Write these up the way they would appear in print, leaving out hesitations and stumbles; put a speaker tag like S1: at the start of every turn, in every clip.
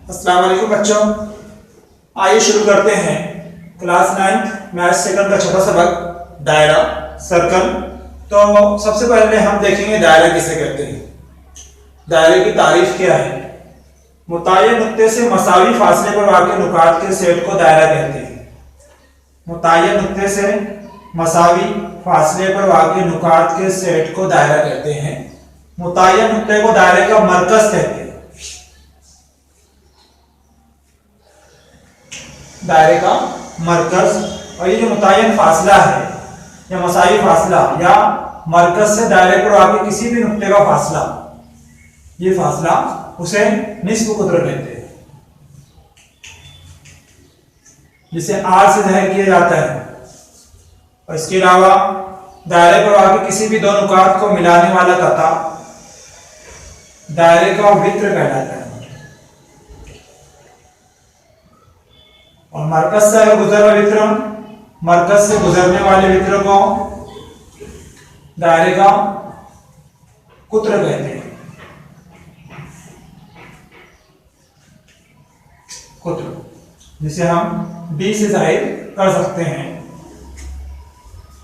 S1: अस्सलाम वालेकुम बच्चों, आइए शुरू करते हैं क्लास 9 मैथ्स सेकंड का छोटा सबक दायरा सर्कल। तो सबसे पहले हम देखेंगे दायरा किसे कहते हैं। दायरे की तारीफ क्या है। मुतय्यन नुक्ते से मसावी फासले पर वाक़ई नुकात के सेट को दायरा कहते हैं। मुतय्यन नुक्ते से मसावी फासले पर वाक़ई नुकात के सेट को दायरा कहते हैं। मुतय्यन नुक्ते को दायरे का मरकज कहते हैं। दायरे का मरकज। और ये जो मुतय्यन फासला है या मसावी फासला या मरकज से दायरे पर वाक़ई किसी भी नुक्ते का फासला, ये फासला उसे निस्फ कुद्र कहते हैं, जिसे आर से ज़ाहिर किया जाता है। और इसके अलावा दायरे पर वाक़ई किसी भी दो नुकात को मिलाने वाला कता दायरे का वित्र कहलाता है। और मरकज से गुजरने वित्र, मरकज से गुजरने वाले वित्र को दायरे का कुत्र कहते हैं। कुत्र, जिसे हम डी से जाहिर कर सकते हैं।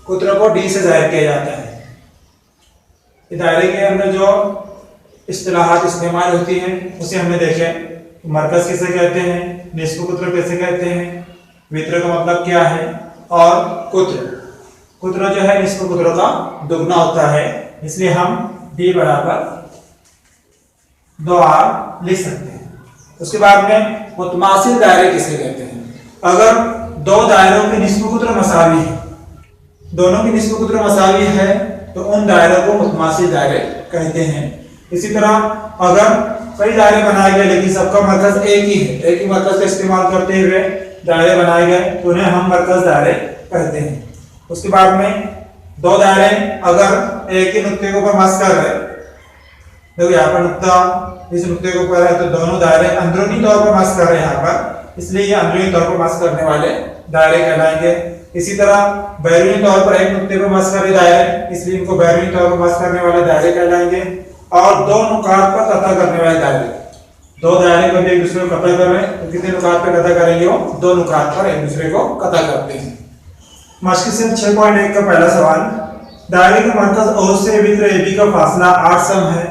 S1: कुत्र को डी से जाहिर किया जाता है। दायरे के अंदर जो इस्तिलाहात इस्तेमाल होती हैं उसे हमने देखे। मरकज किसे कहते हैं, निस्फ कुत्र कैसे कहते हैं, वित्र का मतलब क्या है, और कुत्र जो है निस्फ कुत्र का दुगना होता है, इसलिए हम d बराबर 2r लिख सकते हैं। उसके बाद में मुतमासिल दायरे किसे कहते हैं। अगर दो दायरों के निस्फ कुत्र मसावी है, दोनों की निस्फ कुत्र मसावी है, तो उन दायरों को मुतमासिल दायरे कहते हैं। इसी तरह अगर कई दायरे बनाए गए लेकिन सबका मरकज एक ही है, एक ही मरकज का इस्तेमाल करते हुए दायरे बनाए गए, तो उन्हें हम मरकज दायरे कहते हैं। उसके बाद में दो दायरे अगर एक ही नुक्ते के ऊपर मस कर रहे, देखो यहाँ पर नुक्ता इस नुक्ते के ऊपर है, तो दोनों दायरे अंदरूनी तौर पर मस कर रहे हैं यहाँ पर, इसलिए ये अंदरूनी तौर पर मस करने वाले दायरे कहलाएंगे। इसी तरह बैरूनी तौर पर एक नुक्ते पर मस कर रहे दायरे, इसलिए इनको बैरूनी तौर पर मस करने वाले दायरे कहलाएंगे। और दो नुकात पर कता करने वाले दायरे, दो दायरे को एक दूसरे को कता कर रहे हैं, तो कितने नुकात पर कता करेंगे, वो दो नुकात पर एक दूसरे को कता करते हैं। मश्क से 6.1 का पहला सवाल, दायरे के मरकज ओ से वित्र AB का फासला 8 सम है,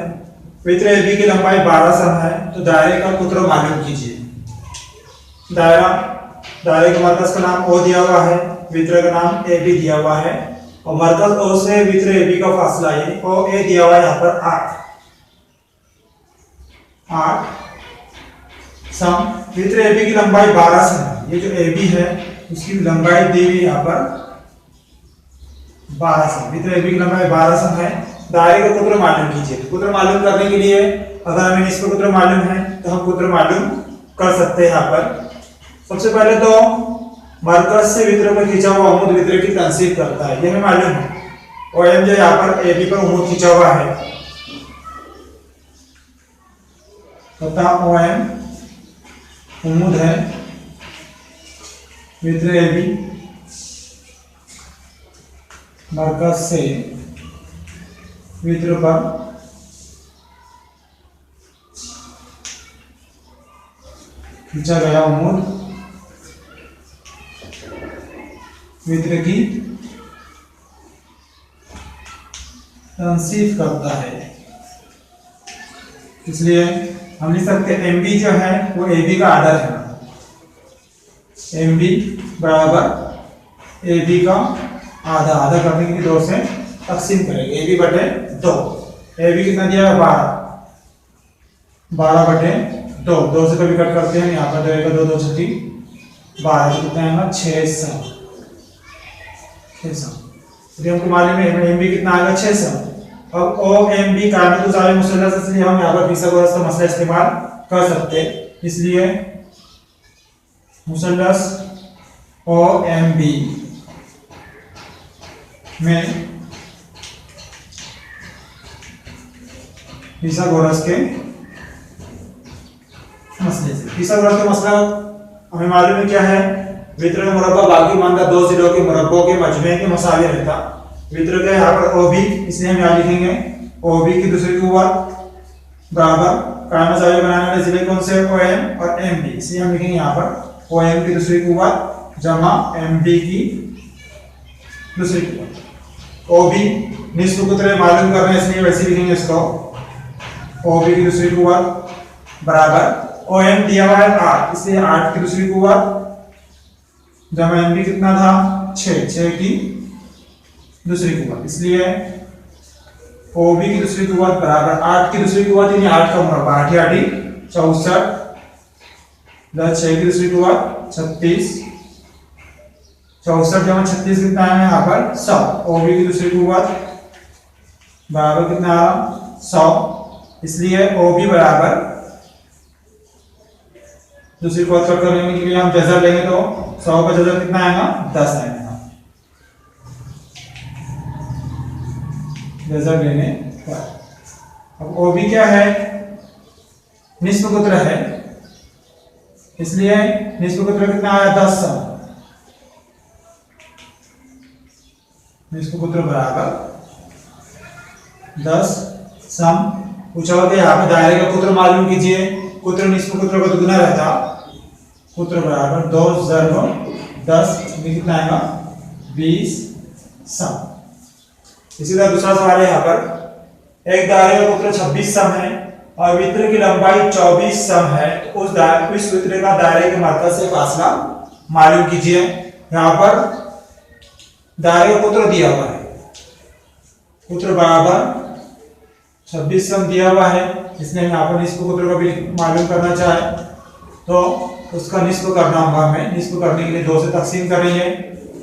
S1: वित्र AB की लंबाई 12 सम है, तो दायरे का कुत्र मालूम कीजिए। दायरे के मरकज का नाम O दिया हुआ है, वित्र का नाम AB दिया हुआ है, और मरकज O से वित्र AB का फासला यानी OA दिया हुआ है यहाँ पर 8 सम। वित्र AB की लंबाई 12 सम है, ये जो AB है उसकी लंबाई दी हुई यहाँ पर 12 सम। वित्र AB की लंबाई 12 सम है। दायरे का कुत्र मालूम कीजिए। कुत्र मालूम करने के लिए अगर हमें निस्फ कुत्र मालूम है तो हम कुत्र मालूम कर सकते हैं। यहाँ पर सबसे पहले तो मरकज से वित्र पर खींचा हुआ अमूद वित्र की तंसीब करता है, ये हमें मालूम है। और एम जो यहाँ पर AB पर अमूद खींचा हुआ है, तथा OM उम्मीद है वित्र AB मरकज से वित्र पर खींचा गया उम्मीद वित्र की तंसीब करता है, इसलिए हम लिख सकते हैं MB जो है वो AB का आधा है। MB बराबर AB का आधा, आधा करने के लिए 2 से तकसीम करेंगे, AB बटे 2। AB कितना दिया है 12 बटे 2, 2 से कभी कट करते हैं, यहाँ पर जाएगा 2 2 छठी 12, कितना आएगा 6 सम। हमको मालूम है MB कितना आएगा 6 सम। अब OMB कायमत उज़ावे मुसल्लस, इसलिए हम यहाँ पर फिसागोरस का मसला इस्तेमाल कर सकते हैं, इसलिए मुसल्लस OMB में फिसागोरस के मसले से, फिसागोरस का मसला हमें मालूम है क्या है, वित्र का मुरब्बा बाकी मानदा दो जिलों के मुरब्बों के मजमे के मुसावी रहता। वित्र का यहाँ पर OB, इसलिए हम यहाँ लिखेंगे OB की दूसरे की ओर बराबर कायम मसावी बनाने वाले जिले कौन से? OM और MB। इसलिए हम लिखेंगे यहाँ पर OM की दूसरी कुव्वत जमा MB की दूसरी कुव्वत। OB निस्ब कुतरे मालूम कर रहे हैं इसलिए वैसे लिखेंगे इसको, OB की दूसरी कुव्वत बराबर OM दिया हुआ है 8, इसलिए 8 की दूसरी कुव्वत जमा MB कितना था? 6 की दूसरी कुव्वत, इसलिए OB की दूसरी कुव्वत बराबर 8 की दूसरी कुव्वत यानी 8 का मुरब्बा, 8 8 64 प्लस 6 की दूसरी कुव्वत 36, 64 जमा 36 कितना है यहाँ पर? 100। OB की दूसरी कुव्वत बराबर कितना आ रहा? 100, इसलिए OB बराबर दूसरी कुव्वत कट करने के लिए हम जज़र लेंगे तो 100 का जज़र कितना आएगा? 10 आएगा। जज़र लेने पर अब OB क्या है? निस्ब कुत्र है, इसलिए निस्ब कुत्र कितना आया? 10 सम। निस्ब कुत्र बराबर 10 सम। पूछा हुआ कि यहाँ पे दायरे का कुत्र मालूम कीजिए। कुत्र निस्ब कुत्र का दुगुना रहता, कुत्र बराबर 2 × 10 कितना आएगा? 20 सम। इसी तरह दूसरा सवाल है यहाँ पर, एक दायरे का कुत्र 26 सम है और वृत्त की लंबाई 24 सम है, तो उस वृत्त का दायरे के मरकज से फासला मालूम कीजिए। यहाँ पर दायरे का कुत्र दिया हुआ है, कुत्र बराबर 26 सम दिया हुआ है, इसलिए यहाँ पर निस्ब कुत्र को भी मालूम करना चाहे तो उसका निस्ब करना होगा। हमें निस्ब करने के लिए 2 से तकसीम करेंगे,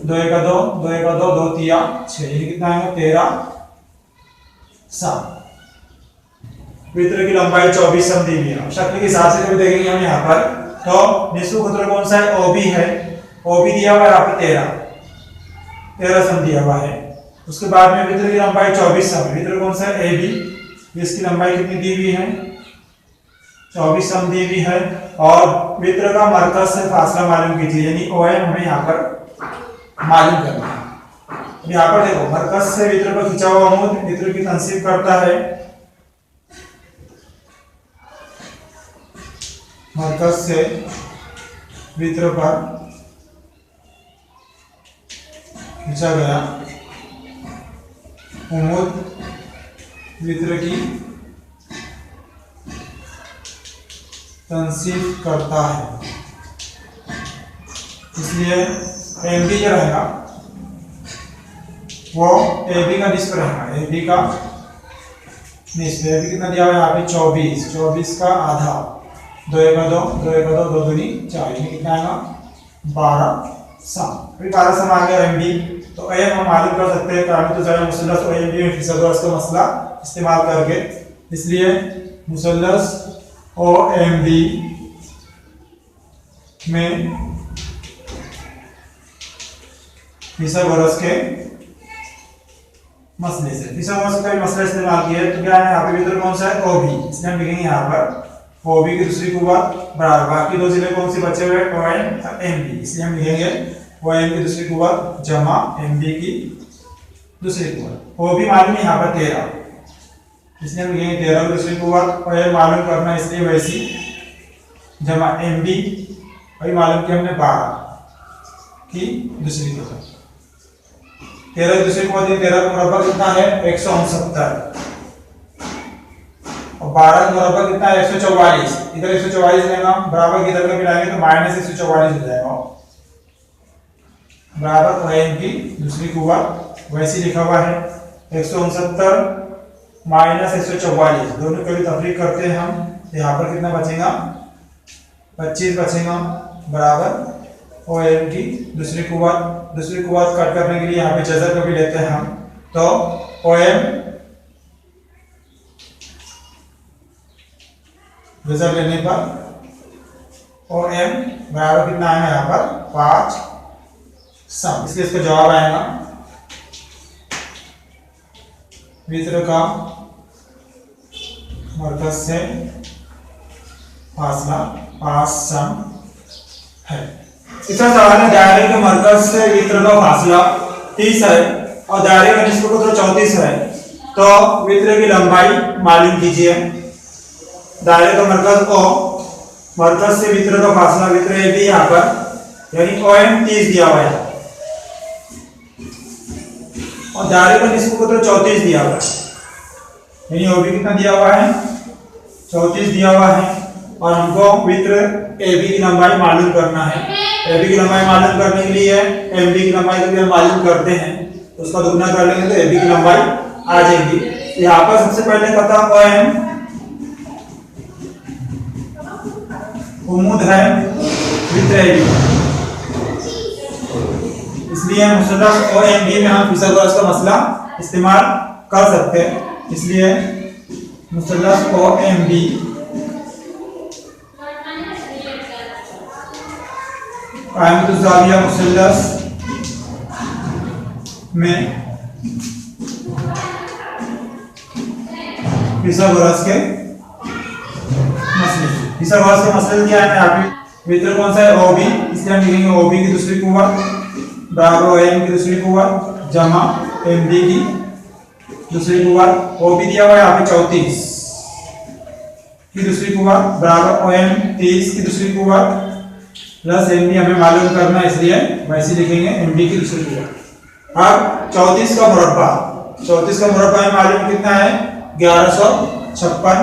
S1: 2 × 2 2 × 2 2 × 6 ये कितना आएगा? 13 सम। वृत्त की लंबाई 24 सम दी हुई है। शक्ल के हिसाब से जब देखेंगे हम यहाँ पर तो निस्ब कुत्र कौन सा है? OB है। OB दिया हुआ है यहाँ पर 13 सम दिया हुआ है। उसके बाद में वृत्त की लंबाई 24 सम है। वृत्त कौन सा है? AB। इसकी लंबाई कितनी दी हुई है? 24 सम दी हुई है और वृत्त का मरकज से फासला मालूम कीजिए, यानी OM हमें यहाँ पर मालूम करना है। यहाँ पर देखो मरकज से वृत्त पर खिंचा हुआ अमूद वृत्त की तनसीब करता है, मरकज से वृत्त पर खिंचा गया अमूद वृत्त की तनसीब करता है, इसलिए MB जो रहेगा वो AB का निस्ब रहेगा। AB का निस्ब AB कितना दिया हुआ है यहाँ पे? 24 का आधा, 2 × 2 2 × 2 2 दूनी 4 ये कितना आएगा? 12 सम। अभी 12 सम आ गया MB, तो AM हम मालूम कर सकते हैं कारण तो जरा मुसल्लस OMB में फिसद का मसला इस्तेमाल करके, इसलिए मुसल्लस OMB में फिसद के मसले से फिसद का मसला इस्तेमाल किया तो क्या है? यहाँ पे वृत्त कौन सा है? OB, इसलिए हम लिखेंगे यहाँ पर OB की दूसरी कुव्वत बराबर बाकी 2 जिले कौन से बचे हुए? OM और MB, इसलिए हम लिखेंगे OM की दूसरी कुव्वत जमा MB की दूसरी कुव्वत। OB मालूम है यहाँ पर 13, इसलिए हम लिखेंगे 13 की दूसरी कुव्वत। OM मालूम करना इसलिए वैसी जमा MB वही मालूम किया हमने 12 की दूसरी कुव्वत। 13 की दूसरी कुव्वत 13 का मुरब्बा कितना है? 169 और 12 का मुरब्बा कितना है? 144। इधर 144 लेगा बराबर इधर का मिलाएंगे तो -144 हो जाएगा बराबर OM की दूसरी कुव्वत। वैसे लिखा हुआ है 169 -144 दोनों को भी तफरीक करते हैं हम, यहाँ पर कितना बचेगा? 25 बचेगा बराबर OM की दूसरी कुव्वत। दूसरी कुव्वत कट करने के लिए यहाँ पे जज़र को भी लेते हैं हम, तो OM जज़र लेने पर OM बराबर कितना आएगा यहाँ पर? 5 सम। इसलिए इसका जवाब आएगा वृत्त का मरकज से फासला 5 सम है। तीसरा सवाल है, दायरे के मरकज से वृत्त का फासला 30 है और दायरे का निस्ब कुत्र 34 है, तो वृत्त की लंबाई मालूम कीजिए। दायरे का मरकज O, मरकज से वित्र का फासला वित्र AB यहाँ पर, यानी OM 30 दिया हुआ है और दायरे का निस्ब कुत्र 34 दिया हुआ है, यानी OB कितना दिया हुआ है 34 दिया हुआ है और हमको वित्र AB की लंबाई मालूम करना है। AB की लंबाई मालूम करने के लिए MB की लंबाई को भी हम मालूम करते हैं, उसका दुगना कर लेंगे तो AB की लंबाई आ जाएगी। यहाँ पर सबसे पहले पता OM उम्मीद है वित्र AB, इसलिए मुसल्लस OMB में हम फिसागोरस का मसला इस्तेमाल कर सकते हैं। इसलिए मुसल्लस OMB कायमतुज़्ज़ाविया मुसल्लस में फिसागोरस के मसले, फिसागोरस के मसले क्या है? आप वित्र कौन सा है OB, इसलिए हम लिखेंगे OB की दूसरी कुव्वत बराबर OM की दूसरी कुव्वत जमा MB की दूसरी कुव्वत। OB दिया हुआ है यहाँ पे 34 की दूसरी कुव्वत बराबर OM 30 की दूसरी कुव्वत प्लस MB हमें मालूम करना है, इसलिए वैसे लिखेंगे MB की दूसरी कुव्वत। अब 34 का मुरब्बा, 34 का मुरब्बा में मालूम कितना है 1156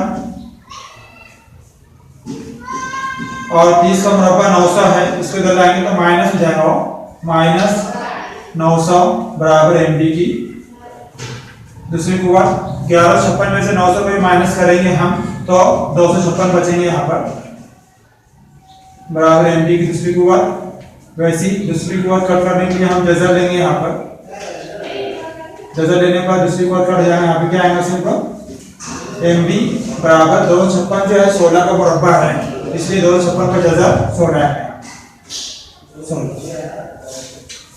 S1: और 30 का मुरब्बा 900 है, इसको इधर लाएंगे तो माइनस हो जाएगा, माइनस 900 बराबर MB की दूसरी कुव्वत। 1156 में से 900 को माइनस करेंगे हम तो 256 बचेंगे यहाँ पर बराबर MB की दूसरी कुव्वत। वैसी दूसरी कुव्वत कट करने के लिए हम जज़र लेंगे, यहाँ पर जज़र लेने पर दूसरी कुव्वत कट जाएगा, यहाँ पे क्या आएगा सिंपल MB बराबर 256 जो है 16 का मुरब्बा है, इसलिए 256 का जज़र 16 है।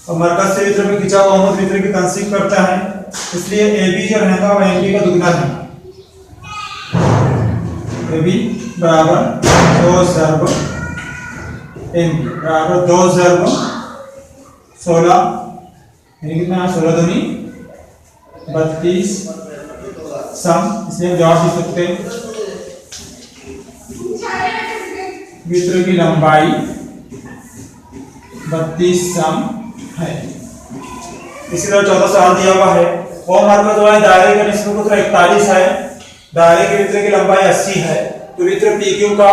S1: और मरकज से वित्र में खिंचा हुआ उम्मीद वित्र की तंसीब करता है, इसलिए AB जो रहेगा वो MB का दुगना है। AB बराबर 2 ज़रब MB बराबर 2 ज़रब 16, यानी कितना है 16 दूनी 32 सम, इसलिए हम जवाब दे सकते हैं वित्र की लंबाई 32 सम है। इसी तरह 14 सवाल दिया हुआ है वो मरकज वाले दायरे का निस्ब कुत्र 41 है, दायरे के वित्र की लंबाई 80 है, तो वित्र PQ का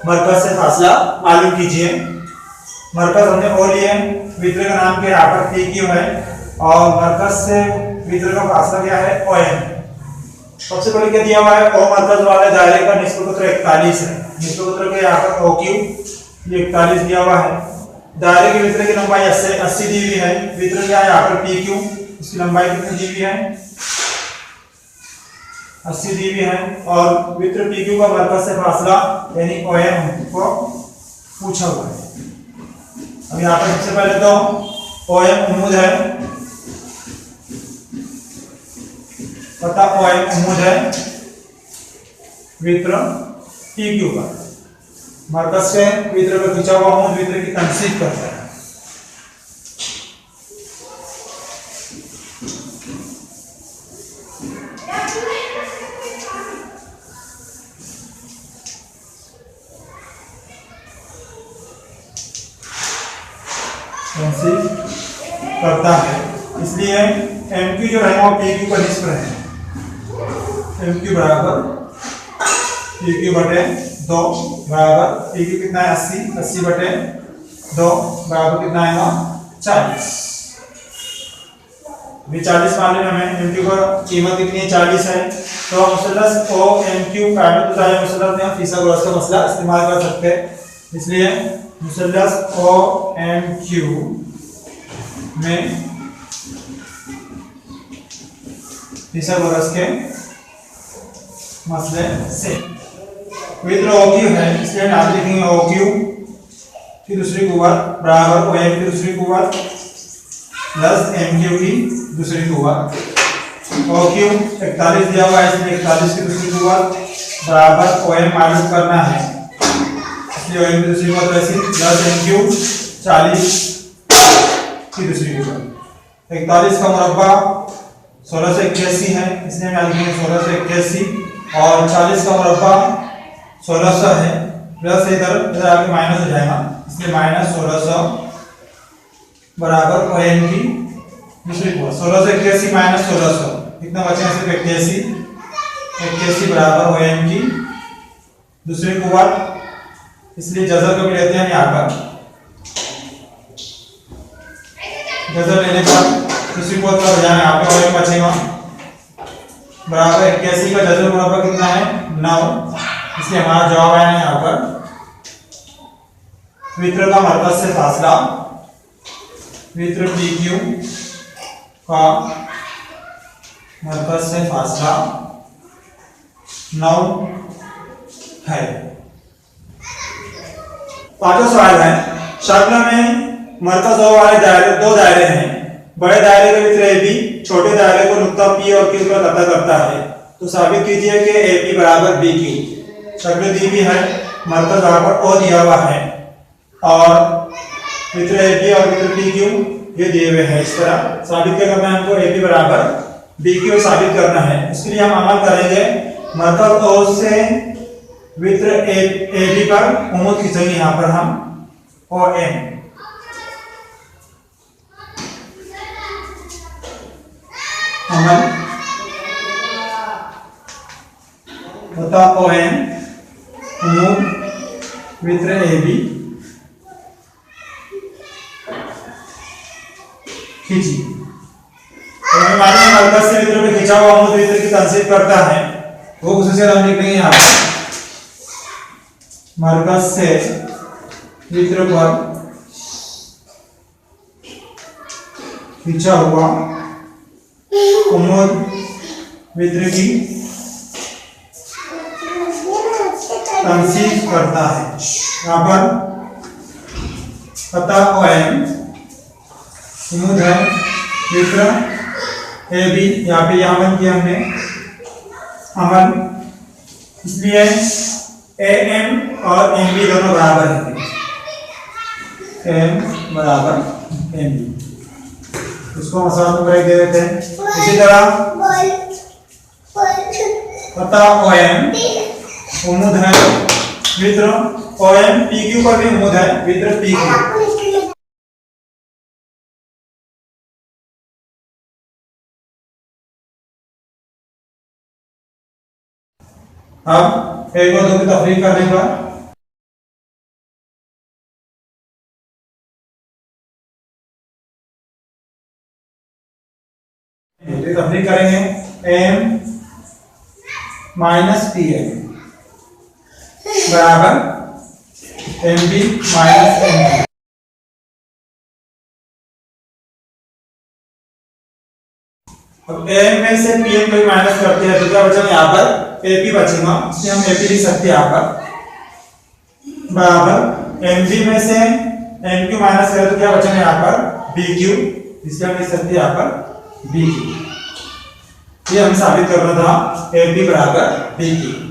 S1: मरकज से फासला मालूम कीजिए। मरकज हमने O लिए, वित्र का नाम क्या यहाँ पर PQ है और मरकज से वित्र का फासला क्या है OM। सबसे पहले क्या दिया हुआ है O मरकज वाले दायरे का निस्ब कुत्र 41 है, निस्ब कुत्र के यहाँ पर OQ ये 41 दिया हुआ है। दायरे के वित्र की लंबाई 80 दी हुई है, वित्र क्या है यहाँ पर PQ, इसकी लंबाई कितनी दी हुई है 80 दी हुई है और वित्र PQ का मरकज से फासला यानी OM को पूछा हुआ है। अब यहाँ पर सबसे पहले तो OM उम्मीद है, पता OM उम्मीद है वित्र PQ का, मरकज से वित्र का खिंचा हुआ उम्मीद वित्र की तंसीब करता है। करता है, इसलिए MQ जो है वो PQ का निस्ब है, MQ बराबर PQ बटे 2 बराबर PQ कितना है 80 बटे 2 बराबर कितना आएगा 40। 40 मालूम है हमें, MQ का कीमत कितनी है 40 है, तो मुसल्लस OMQ कायमतुज़्ज़ाविया मुसल्लस में हम फिसागोरस का मसला इस्तेमाल कर सकते हैं। इसलिए मुसल्लस OMQ में फिसागोरस के मसले से वित्र OQ है, इसलिए हम आगे लिखेंगे OQ की दूसरी कुव्वत बराबर OM की दूसरी कुव्वत प्लस MQ की दूसरी कुव्वत। OQ 41 दिया हुआ है, इसलिए 41 की दूसरी कुव्वत बराबर OM मालूम करना है, इसलिए OM की दूसरी कुव्वत वैसी प्लस MQ 40 की दूसरी कुव्वत। 41 का मुरब्बा 1681 है, इसलिए हम लिखेंगे 1681 और 40 का मुरब्बा 1600 है, प्लस इधर आके माइनस हो जाएगा, इसलिए माइनस 1600 बराबर OM की दूसरी को 1681 माइनस 1600 कितना बचा? सिर्फ 81 बराबर OM की दूसरी कुवत, इसलिए जजर को भी लेते हैं यहाँ पर। जजर लेने पर दूसरी कुवत का बजाना यहाँ पे OM बचेगा बराबर 81 का जजर मुरब्बा कितना है? 9, इसलिए हमारा जवाब आया है यहाँ पर वित्र का मरकज से फासला, वित्र PQ का मरकज से फासला 9 है। पांचवा सवाल है, शक्ल में मरकज वाले दो दायरे हैं, बड़े दायरे का वित्र AB छोटे दायरे को नुक्ता P और Q पर कता करता है, तो साबित कीजिए कि AP बराबर BQ। शक्ल दी भी है, मरकज वहां पर O दिया हुआ है और वित्र AB और वित्र PQ ये दिए हुए हैं। इस तरह साबित क्या करना है हमको? AP बराबर BQ साबित करना है। इसके लिए हम अमल करेंगे, मरकज O से वित्र AB पर उम्मीद खींचेंगे यहाँ पर हम OM, अमल बता OM उम्मीद वित्र AB खींची, तो हमें मालूम है मरकज से वित्र पे खींचा हुआ उम्मीद वित्र की तंसीब करता है, वो खुसूसियत हम लिखेंगे यहाँ पर। मरकज से वित्र पर खींचा हुआ उम्मीद वित्र की तंसीब करता है। यहाँ पर पता OM उम्मीद है वित्र AB, यहाँ पे अमल किया हमने अमल, इसलिए AM और MB दोनों बराबर हैं, AM बराबर MB, इसको मसाला नंबर 1 दे देते हैं। इसी तरह पता OM उम्मीद है वित्र OM PQ पर भी उम्मीद है वित्र PQ, अब एक और दो की तफरीक करने पर तफरीक करेंगे M माइनस PM बराबर MB माइनस MB। अब AM में से PM को माइनस करते हैं तो क्या बचेगा? यहाँ पर AP बचेगा, इसलिए हम AP लिख सकते हैं यहाँ पर बराबर MB में से MQ माइनस करें तो क्या बचेगा? यहाँ पर BQ, इसलिए हम लिख सकते हैं यहाँ पर BQ। ये हमें साबित करना था AP बराबर BQ।